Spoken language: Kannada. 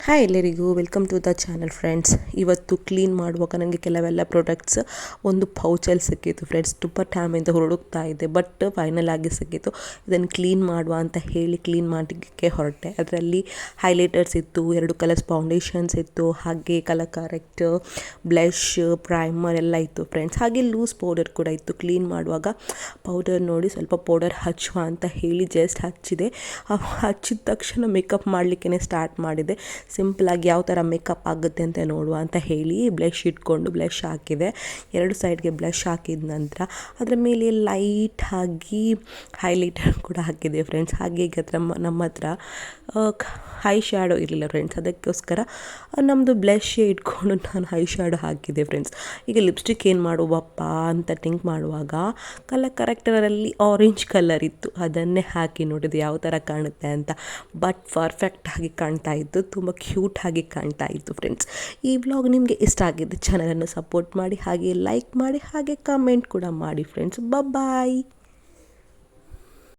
ಹಾಯ್ ಎಲ್ಲರಿಗೂ welcome to the channel friends. ಇವತ್ತು ಕ್ಲೀನ್ ಮಾಡುವಾಗ ನನಗೆ ಕೆಲವೆಲ್ಲ ಪ್ರಾಡಕ್ಟ್ಸ್ ಒಂದು ಪೌಚಲ್ಲಿ ಸಿಕ್ಕಿತ್ತು ಫ್ರೆಂಡ್ಸ್. ತುಂಬ ಟೈಮಿಂದ ಹುಡುಕ್ತಾ ಇದ್ದೆ, ಬಟ್ ಫೈನಲ್ ಆಗಿ ಸಿಕ್ಕಿತ್ತು. ಇದನ್ನು ಕ್ಲೀನ್ ಮಾಡುವ ಅಂತ ಹೇಳಿ ಕ್ಲೀನ್ ಮಾಡಲಿಕ್ಕೆ ಹೊರಟೆ. ಅದರಲ್ಲಿ ಹೈಲೈಟರ್ಸ್ ಇತ್ತು, 2 ಕಲರ್ಸ್ ಫೌಂಡೇಶನ್ಸ್ ಇತ್ತು, ಹಾಗೆ ಕಲರ್ ಕರೆಕ್ಟರ್, ಬ್ಲಷ್, ಪ್ರೈಮರ್ ಎಲ್ಲ ಇತ್ತು ಫ್ರೆಂಡ್ಸ್. ಹಾಗೆ ಲೂಸ್ ಪೌಡರ್ ಕೂಡ ಇತ್ತು. ಕ್ಲೀನ್ ಮಾಡುವಾಗ ಪೌಡರ್ ನೋಡಿ ಸ್ವಲ್ಪ ಪೌಡರ್ ಹಚ್ಚುವ ಅಂತ ಹೇಳಿ ಜಸ್ಟ್ ಹಚ್ಚಿದೆ. ಹಚ್ಚಿದ ತಕ್ಷಣ ಮೇಕಪ್ ಮಾಡಲಿಕ್ಕೆ ಸ್ಟಾರ್ಟ್ ಮಾಡಿದೆ. ಸಿಂಪಲಾಗಿ ಯಾವ ಥರ ಮೇಕಪ್ ಆಗುತ್ತೆ ಅಂತ ನೋಡುವ ಅಂತ ಹೇಳಿ ಬ್ಲಷ್ ಇಟ್ಕೊಂಡು ಬ್ಲಷ್ ಹಾಕಿದೆ. 2 ಸೈಡ್ಗೆ ಬ್ಲಷ್ ಹಾಕಿದ ನಂತರ ಅದರ ಮೇಲೆ ಲೈಟಾಗಿ ಹೈಲೈಟರ್ ಕೂಡ ಹಾಕಿದೆ ಫ್ರೆಂಡ್ಸ್. ಹಾಗೆ ಈಗ ನಮ್ಮ ಹತ್ರ ಹೈ ಶ್ಯಾಡೋ ಇರಲಿಲ್ಲ ಫ್ರೆಂಡ್ಸ್, ಅದಕ್ಕೋಸ್ಕರ ನಮ್ಮದು ಬ್ಲಷ್ ಇಟ್ಕೊಂಡು ನಾನು ಹೈ ಶ್ಯಾಡೋ ಹಾಕಿದೆ ಫ್ರೆಂಡ್ಸ್. ಈಗ ಲಿಪ್ಸ್ಟಿಕ್ ಏನು ಮಾಡುವಪ್ಪ ಅಂತ ಥಿಂಕ್ ಮಾಡುವಾಗ ಕಲರ್ ಕರೆಕ್ಟರಲ್ಲಿ ಆರೆಂಜ್ ಕಲರ್ ಇತ್ತು. ಅದನ್ನೇ ಹಾಕಿ ನೋಡಿದೆ ಯಾವ ಥರ ಕಾಣುತ್ತೆ ಅಂತ. ಬಟ್ ಪರ್ಫೆಕ್ಟಾಗಿ ಕಾಣ್ತಾ ಇತ್ತು, ತುಂಬ ಕ್ಯೂಟ್ ಆಗಿ ಕಾಣ್ತಾ ಇತ್ತು ಫ್ರೆಂಡ್ಸ್. ಈ ವ್ಲಾಗ್ ನಿಮಗೆ ಇಷ್ಟ ಆಗಿದೆ, ಚಾನಲನ್ನು ಸಪೋರ್ಟ್ ಮಾಡಿ, ಹಾಗೆ ಲೈಕ್ ಮಾಡಿ, ಹಾಗೆ ಕಮೆಂಟ್ ಕೂಡ ಮಾಡಿ ಫ್ರೆಂಡ್ಸ್. ಬಾಯ್.